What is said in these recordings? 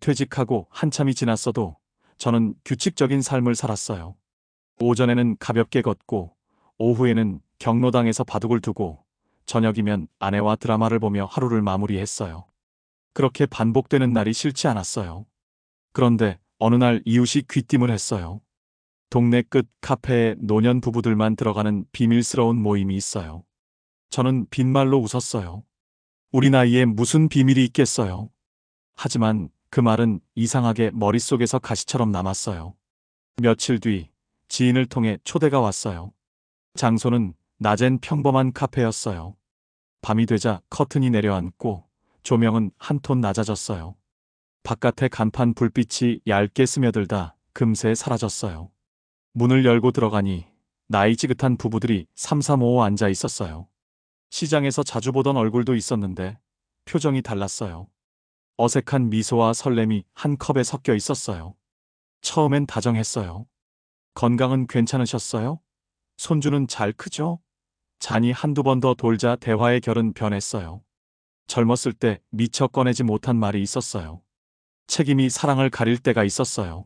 퇴직하고 한참이 지났어도 저는 규칙적인 삶을 살았어요. 오전에는 가볍게 걷고 오후에는 경로당에서 바둑을 두고 저녁이면 아내와 드라마를 보며 하루를 마무리했어요. 그렇게 반복되는 날이 싫지 않았어요. 그런데 어느 날 이웃이 귀띔을 했어요. 동네 끝 카페에 노년 부부들만 들어가는 비밀스러운 모임이 있어요. 저는 빈말로 웃었어요. 우리 나이에 무슨 비밀이 있겠어요. 하지만 그 말은 이상하게 머릿속에서 가시처럼 남았어요. 며칠 뒤 지인을 통해 초대가 왔어요. 장소는 낮엔 평범한 카페였어요. 밤이 되자 커튼이 내려앉고 조명은 한 톤 낮아졌어요. 바깥의 간판 불빛이 얇게 스며들다 금세 사라졌어요. 문을 열고 들어가니 나이 지긋한 부부들이 삼삼오오 앉아 있었어요. 시장에서 자주 보던 얼굴도 있었는데 표정이 달랐어요. 어색한 미소와 설렘이 한 컵에 섞여 있었어요. 처음엔 다정했어요. 건강은 괜찮으셨어요? 손주는 잘 크죠? 잔이 한두 번 더 돌자 대화의 결은 변했어요. 젊었을 때 미처 꺼내지 못한 말이 있었어요. 책임이 사랑을 가릴 때가 있었어요.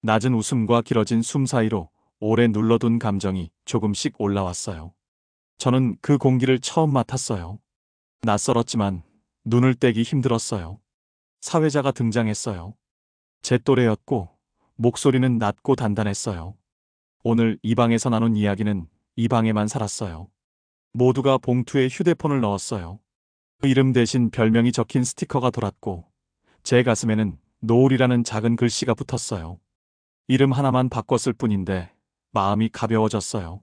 낮은 웃음과 길어진 숨 사이로 오래 눌러둔 감정이 조금씩 올라왔어요. 저는 그 공기를 처음 맡았어요. 낯설었지만 눈을 떼기 힘들었어요. 사회자가 등장했어요. 제 또래였고 목소리는 낮고 단단했어요. 오늘 이 방에서 나눈 이야기는 이 방에만 살았어요. 모두가 봉투에 휴대폰을 넣었어요. 이름 대신 별명이 적힌 스티커가 돌았고 제 가슴에는 노을이라는 작은 글씨가 붙었어요. 이름 하나만 바꿨을 뿐인데 마음이 가벼워졌어요.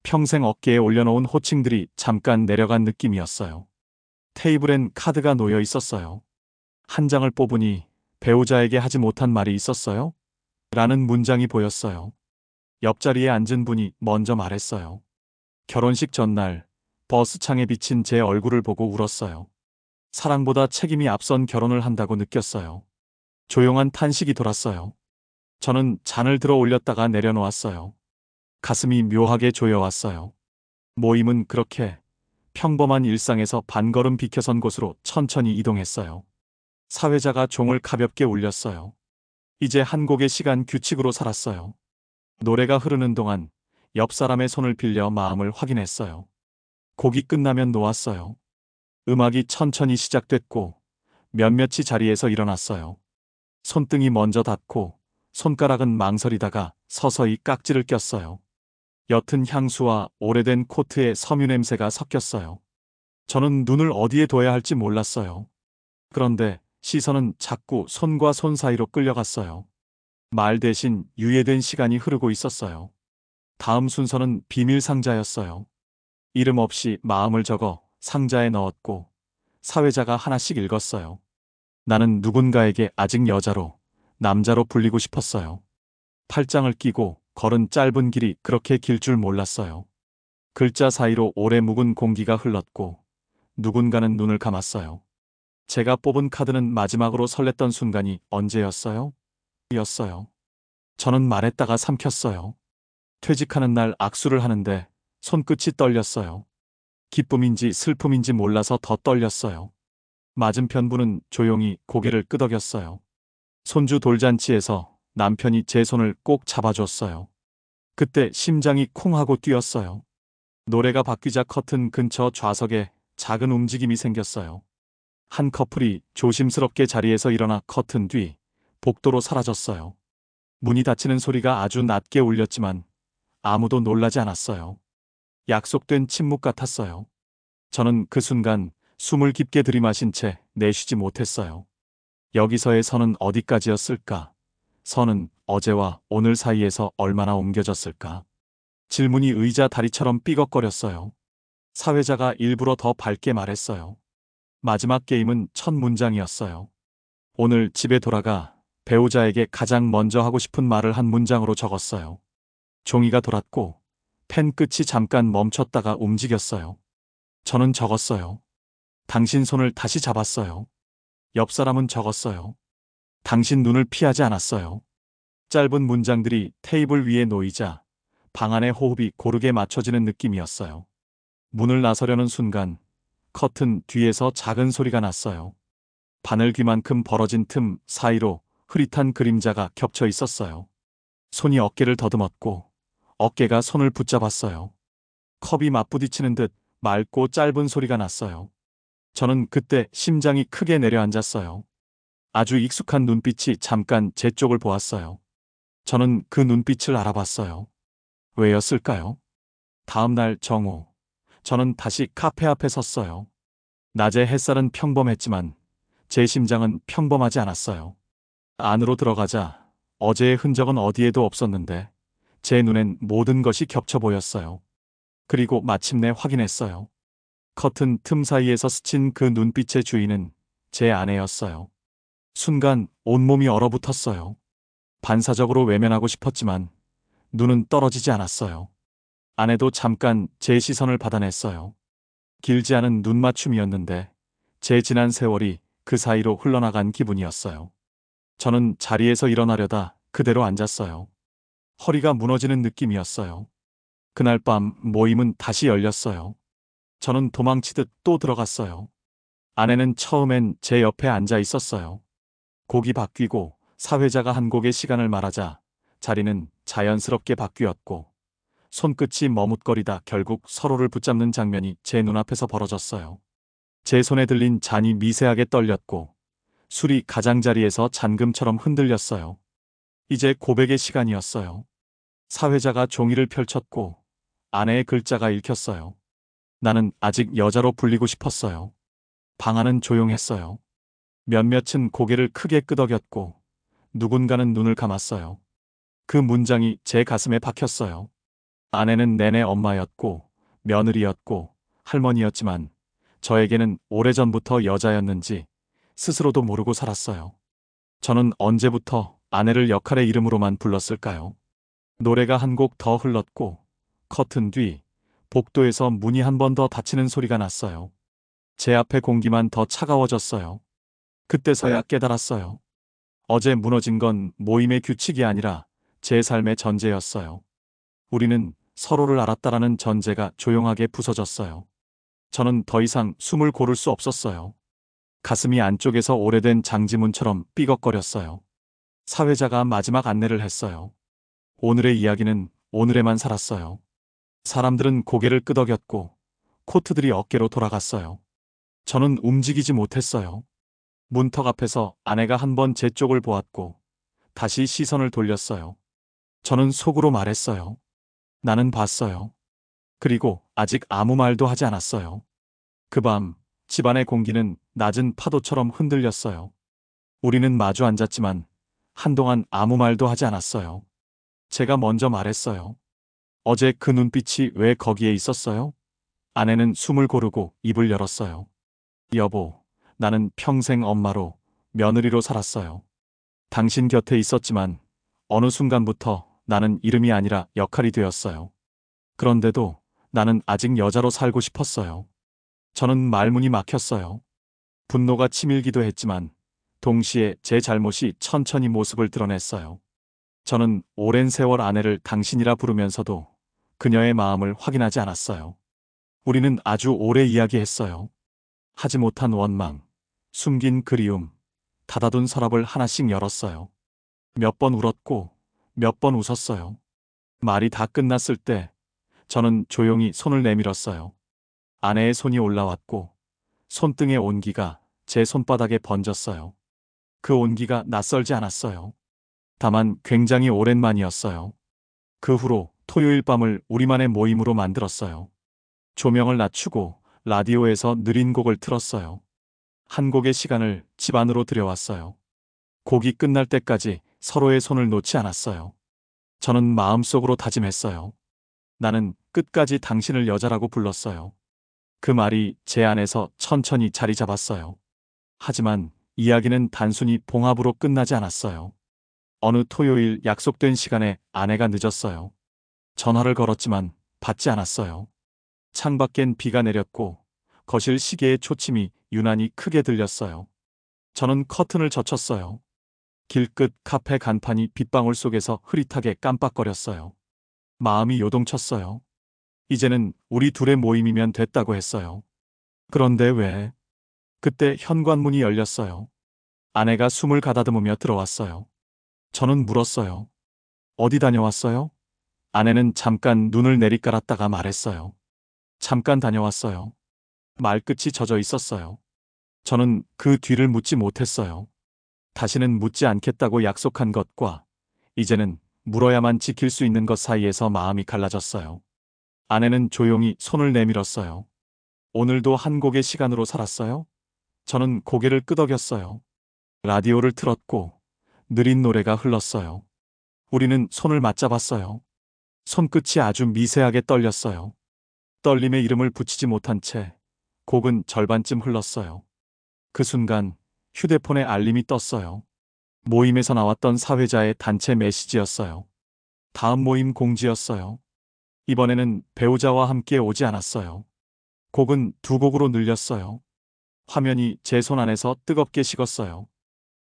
평생 어깨에 올려놓은 호칭들이 잠깐 내려간 느낌이었어요. 테이블엔 카드가 놓여 있었어요. 한 장을 뽑으니 배우자에게 하지 못한 말이 있었어요? 라는 문장이 보였어요. 옆자리에 앉은 분이 먼저 말했어요. 결혼식 전날 버스창에 비친 제 얼굴을 보고 울었어요. 사랑보다 책임이 앞선 결혼을 한다고 느꼈어요. 조용한 탄식이 돌았어요. 저는 잔을 들어 올렸다가 내려놓았어요. 가슴이 묘하게 조여왔어요. 모임은 그렇게 평범한 일상에서 반걸음 비켜선 곳으로 천천히 이동했어요. 사회자가 종을 가볍게 울렸어요. 이제 한 곡의 시간 규칙으로 살았어요. 노래가 흐르는 동안 옆 사람의 손을 빌려 마음을 확인했어요. 곡이 끝나면 놓았어요. 음악이 천천히 시작됐고 몇몇이 자리에서 일어났어요. 손등이 먼저 닿고 손가락은 망설이다가 서서히 깍지를 꼈어요. 옅은 향수와 오래된 코트의 섬유 냄새가 섞였어요. 저는 눈을 어디에 둬야 할지 몰랐어요. 그런데 시선은 자꾸 손과 손 사이로 끌려갔어요. 말 대신 유예된 시간이 흐르고 있었어요. 다음 순서는 비밀 상자였어요. 이름 없이 마음을 적어 상자에 넣었고 사회자가 하나씩 읽었어요. 나는 누군가에게 아직 여자로, 남자로 불리고 싶었어요. 팔짱을 끼고 걸은 짧은 길이 그렇게 길 줄 몰랐어요. 글자 사이로 오래 묵은 공기가 흘렀고 누군가는 눈을 감았어요. 제가 뽑은 카드는 마지막으로 설렜던 순간이 언제였어요? 였어요. 저는 말했다가 삼켰어요. 퇴직하는 날 악수를 하는데 손끝이 떨렸어요. 기쁨인지 슬픔인지 몰라서 더 떨렸어요. 맞은편 분은 조용히 고개를 끄덕였어요. 손주 돌잔치에서 남편이 제 손을 꼭 잡아줬어요. 그때 심장이 쿵 하고 뛰었어요. 노래가 바뀌자 커튼 근처 좌석에 작은 움직임이 생겼어요. 한 커플이 조심스럽게 자리에서 일어나 커튼 뒤 복도로 사라졌어요. 문이 닫히는 소리가 아주 낮게 울렸지만 아무도 놀라지 않았어요. 약속된 침묵 같았어요. 저는 그 순간 숨을 깊게 들이마신 채 내쉬지 못했어요. 여기서의 선은 어디까지였을까? 선은 어제와 오늘 사이에서 얼마나 옮겨졌을까? 질문이 의자 다리처럼 삐걱거렸어요. 사회자가 일부러 더 밝게 말했어요. 마지막 게임은 첫 문장이었어요. 오늘 집에 돌아가 배우자에게 가장 먼저 하고 싶은 말을 한 문장으로 적었어요. 종이가 돌았고 펜 끝이 잠깐 멈췄다가 움직였어요. 저는 적었어요. 당신 손을 다시 잡았어요. 옆 사람은 적었어요. 당신 눈을 피하지 않았어요. 짧은 문장들이 테이블 위에 놓이자 방 안의 호흡이 고르게 맞춰지는 느낌이었어요. 문을 나서려는 순간 커튼 뒤에서 작은 소리가 났어요. 바늘귀만큼 벌어진 틈 사이로 흐릿한 그림자가 겹쳐 있었어요. 손이 어깨를 더듬었고 어깨가 손을 붙잡았어요. 컵이 맞부딪히는 듯 맑고 짧은 소리가 났어요. 저는 그때 심장이 크게 내려앉았어요. 아주 익숙한 눈빛이 잠깐 제 쪽을 보았어요. 저는 그 눈빛을 알아봤어요. 왜였을까요? 다음 날 정오, 저는 다시 카페 앞에 섰어요. 낮의 햇살은 평범했지만 제 심장은 평범하지 않았어요. 안으로 들어가자 어제의 흔적은 어디에도 없었는데 제 눈엔 모든 것이 겹쳐 보였어요. 그리고 마침내 확인했어요. 커튼 틈 사이에서 스친 그 눈빛의 주인은 제 아내였어요. 순간 온몸이 얼어붙었어요. 반사적으로 외면하고 싶었지만 눈은 떨어지지 않았어요. 아내도 잠깐 제 시선을 받아냈어요. 길지 않은 눈맞춤이었는데 제 지난 세월이 그 사이로 흘러나간 기분이었어요. 저는 자리에서 일어나려다 그대로 앉았어요. 허리가 무너지는 느낌이었어요. 그날 밤 모임은 다시 열렸어요. 저는 도망치듯 또 들어갔어요. 아내는 처음엔 제 옆에 앉아 있었어요. 곡이 바뀌고 사회자가 한 곡의 시간을 말하자 자리는 자연스럽게 바뀌었고 손끝이 머뭇거리다 결국 서로를 붙잡는 장면이 제 눈앞에서 벌어졌어요. 제 손에 들린 잔이 미세하게 떨렸고 술이 가장자리에서 잔금처럼 흔들렸어요. 이제 고백의 시간이었어요. 사회자가 종이를 펼쳤고 아내의 글자가 읽혔어요. 나는 아직 여자로 불리고 싶었어요. 방 안은 조용했어요. 몇몇은 고개를 크게 끄덕였고 누군가는 눈을 감았어요. 그 문장이 제 가슴에 박혔어요. 아내는 내내 엄마였고 며느리였고 할머니였지만 저에게는 오래전부터 여자였는지 스스로도 모르고 살았어요. 저는 언제부터 아내를 역할의 이름으로만 불렀을까요? 노래가 한 곡 더 흘렀고 커튼 뒤 복도에서 문이 한 번 더 닫히는 소리가 났어요. 제 앞에 공기만 더 차가워졌어요. 그때서야 깨달았어요. 어제 무너진 건 모임의 규칙이 아니라 제 삶의 전제였어요. 우리는 서로를 알았다라는 전제가 조용하게 부서졌어요. 저는 더 이상 숨을 고를 수 없었어요. 가슴이 안쪽에서 오래된 장지문처럼 삐걱거렸어요. 사회자가 마지막 안내를 했어요. 오늘의 이야기는 오늘에만 살았어요. 사람들은 고개를 끄덕였고 코트들이 어깨로 돌아갔어요. 저는 움직이지 못했어요. 문턱 앞에서 아내가 한 번 제 쪽을 보았고 다시 시선을 돌렸어요. 저는 속으로 말했어요. 나는 봤어요. 그리고 아직 아무 말도 하지 않았어요. 그 밤 집안의 공기는 낮은 파도처럼 흔들렸어요. 우리는 마주 앉았지만 한동안 아무 말도 하지 않았어요. 제가 먼저 말했어요. 어제 그 눈빛이 왜 거기에 있었어요? 아내는 숨을 고르고 입을 열었어요. 여보, 나는 평생 엄마로, 며느리로 살았어요. 당신 곁에 있었지만 어느 순간부터 나는 이름이 아니라 역할이 되었어요. 그런데도 나는 아직 여자로 살고 싶었어요. 저는 말문이 막혔어요. 분노가 치밀기도 했지만 동시에 제 잘못이 천천히 모습을 드러냈어요. 저는 오랜 세월 아내를 당신이라 부르면서도 그녀의 마음을 확인하지 않았어요. 우리는 아주 오래 이야기했어요. 하지 못한 원망, 숨긴 그리움, 닫아둔 서랍을 하나씩 열었어요. 몇 번 울었고 몇 번 웃었어요. 말이 다 끝났을 때 저는 조용히 손을 내밀었어요. 아내의 손이 올라왔고 손등의 온기가 제 손바닥에 번졌어요. 그 온기가 낯설지 않았어요. 다만 굉장히 오랜만이었어요. 그 후로 토요일 밤을 우리만의 모임으로 만들었어요. 조명을 낮추고 라디오에서 느린 곡을 틀었어요. 한 곡의 시간을 집 안으로 들여왔어요. 곡이 끝날 때까지 서로의 손을 놓지 않았어요. 저는 마음속으로 다짐했어요. 나는 끝까지 당신을 여자라고 불렀어요. 그 말이 제 안에서 천천히 자리 잡았어요. 하지만 이야기는 단순히 봉합으로 끝나지 않았어요. 어느 토요일 약속된 시간에 아내가 늦었어요. 전화를 걸었지만 받지 않았어요. 창밖엔 비가 내렸고 거실 시계의 초침이 유난히 크게 들렸어요. 저는 커튼을 젖혔어요. 길끝 카페 간판이 빗방울 속에서 흐릿하게 깜빡거렸어요. 마음이 요동쳤어요. 이제는 우리 둘의 모임이면 됐다고 했어요. 그런데 왜? 그때 현관문이 열렸어요. 아내가 숨을 가다듬으며 들어왔어요. 저는 물었어요. 어디 다녀왔어요? 아내는 잠깐 눈을 내리깔았다가 말했어요. 잠깐 다녀왔어요. 말끝이 젖어 있었어요. 저는 그 뒤를 묻지 못했어요. 다시는 묻지 않겠다고 약속한 것과 이제는 물어야만 지킬 수 있는 것 사이에서 마음이 갈라졌어요. 아내는 조용히 손을 내밀었어요. 오늘도 한 곡의 시간으로 살았어요? 저는 고개를 끄덕였어요. 라디오를 틀었고 느린 노래가 흘렀어요. 우리는 손을 맞잡았어요. 손끝이 아주 미세하게 떨렸어요. 떨림에 이름을 붙이지 못한 채 곡은 절반쯤 흘렀어요. 그 순간 휴대폰에 알림이 떴어요. 모임에서 나왔던 사회자의 단체 메시지였어요. 다음 모임 공지였어요. 이번에는 배우자와 함께 오지 않았어요. 곡은 두 곡으로 늘렸어요. 화면이 제 손 안에서 뜨겁게 식었어요.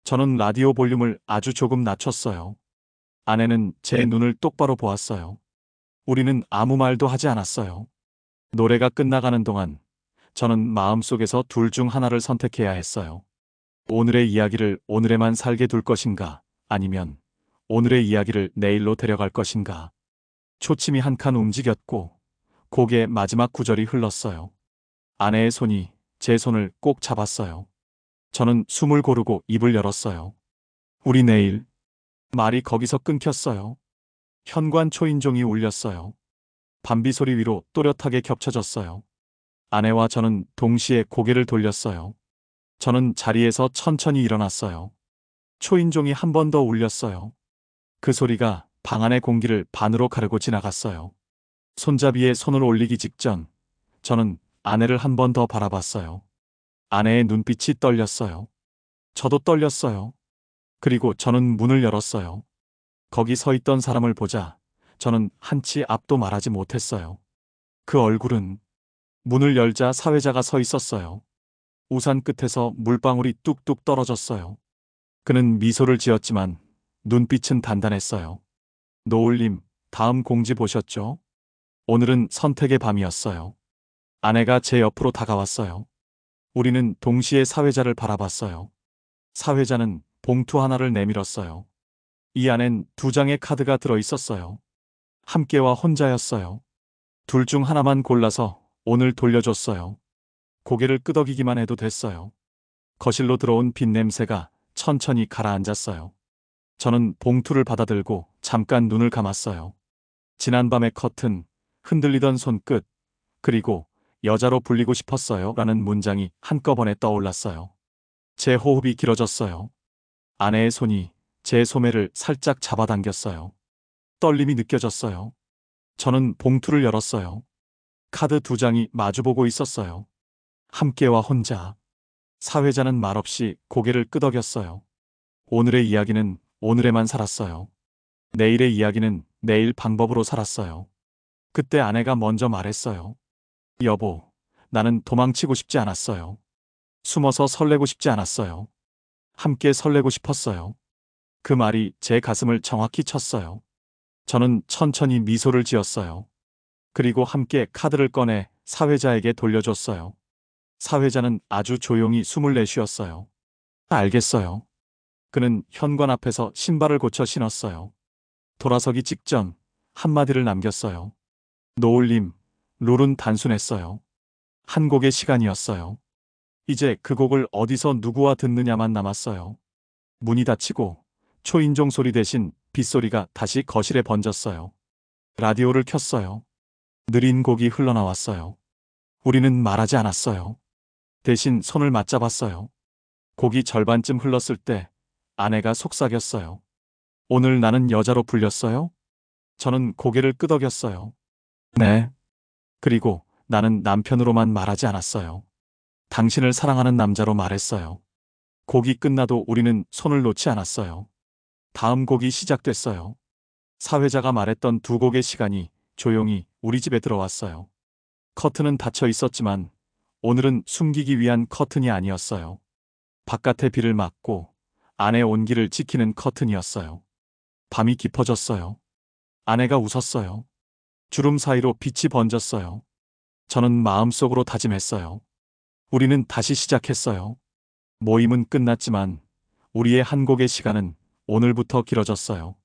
저는 라디오 볼륨을 아주 조금 낮췄어요. 아내는 제 눈을 똑바로 보았어요. 우리는 아무 말도 하지 않았어요. 노래가 끝나가는 동안 저는 마음속에서 둘 중 하나를 선택해야 했어요. 오늘의 이야기를 오늘에만 살게 둘 것인가, 아니면 오늘의 이야기를 내일로 데려갈 것인가. 초침이 한 칸 움직였고 곡의 마지막 구절이 흘렀어요. 아내의 손이 제 손을 꼭 잡았어요. 저는 숨을 고르고 입을 열었어요. 우리 내일. 말이 거기서 끊겼어요. 현관 초인종이 울렸어요. 밤비 소리 위로 또렷하게 겹쳐졌어요. 아내와 저는 동시에 고개를 돌렸어요. 저는 자리에서 천천히 일어났어요. 초인종이 한 번 더 울렸어요. 그 소리가 방 안의 공기를 반으로 가르고 지나갔어요. 손잡이에 손을 올리기 직전 저는 아내를 한 번 더 바라봤어요. 아내의 눈빛이 떨렸어요. 저도 떨렸어요. 그리고 저는 문을 열었어요. 거기 서 있던 사람을 보자 저는 한치 앞도 말하지 못했어요. 그 얼굴은 문을 열자 사회자가 서 있었어요. 우산 끝에서 물방울이 뚝뚝 떨어졌어요. 그는 미소를 지었지만 눈빛은 단단했어요. 노을님, 다음 공지 보셨죠? 오늘은 선택의 밤이었어요. 아내가 제 옆으로 다가왔어요. 우리는 동시에 사회자를 바라봤어요. 사회자는 봉투 하나를 내밀었어요. 이 안엔 두 장의 카드가 들어 있었어요. 함께와 혼자였어요. 둘 중 하나만 골라서 오늘 돌려줬어요. 고개를 끄덕이기만 해도 됐어요. 거실로 들어온 빛 냄새가 천천히 가라앉았어요. 저는 봉투를 받아들고 잠깐 눈을 감았어요. 지난밤의 커튼, 흔들리던 손끝, 그리고 여자로 불리고 싶었어요 라는 문장이 한꺼번에 떠올랐어요. 제 호흡이 길어졌어요. 아내의 손이 제 소매를 살짝 잡아당겼어요. 떨림이 느껴졌어요. 저는 봉투를 열었어요. 카드 두 장이 마주보고 있었어요. 함께와 혼자. 사회자는 말없이 고개를 끄덕였어요. 오늘의 이야기는 오늘에만 살았어요. 내일의 이야기는 내일 방법으로 살았어요. 그때 아내가 먼저 말했어요. 여보, 나는 도망치고 싶지 않았어요. 숨어서 설레고 싶지 않았어요. 함께 설레고 싶었어요. 그 말이 제 가슴을 정확히 쳤어요. 저는 천천히 미소를 지었어요. 그리고 함께 카드를 꺼내 사회자에게 돌려줬어요. 사회자는 아주 조용히 숨을 내쉬었어요. 알겠어요. 그는 현관 앞에서 신발을 고쳐 신었어요. 돌아서기 직전 한마디를 남겼어요. 노을님, 룰은 단순했어요. 한 곡의 시간이었어요. 이제 그 곡을 어디서 누구와 듣느냐만 남았어요. 문이 닫히고 초인종 소리 대신 빗소리가 다시 거실에 번졌어요. 라디오를 켰어요. 느린 곡이 흘러나왔어요. 우리는 말하지 않았어요. 대신 손을 맞잡았어요. 곡이 절반쯤 흘렀을 때 아내가 속삭였어요. 오늘 나는 여자로 불렸어요? 저는 고개를 끄덕였어요. 네. 그리고 나는 남편으로만 말하지 않았어요. 당신을 사랑하는 남자로 말했어요. 곡이 끝나도 우리는 손을 놓지 않았어요. 다음 곡이 시작됐어요. 사회자가 말했던 두 곡의 시간이 조용히 우리 집에 들어왔어요. 커튼은 닫혀 있었지만 오늘은 숨기기 위한 커튼이 아니었어요. 바깥의 비를 막고 안의 온기를 지키는 커튼이었어요. 밤이 깊어졌어요. 아내가 웃었어요. 주름 사이로 빛이 번졌어요. 저는 마음속으로 다짐했어요. 우리는 다시 시작했어요. 모임은 끝났지만 우리의 한 곡의 시간은 오늘부터 길어졌어요.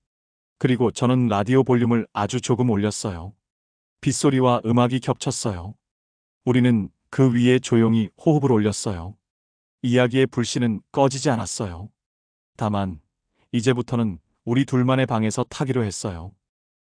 그리고 저는 라디오 볼륨을 아주 조금 올렸어요. 빗소리와 음악이 겹쳤어요. 우리는 그 위에 조용히 호흡을 올렸어요. 이야기의 불씨는 꺼지지 않았어요. 다만, 이제부터는 우리 둘만의 방에서 타기로 했어요.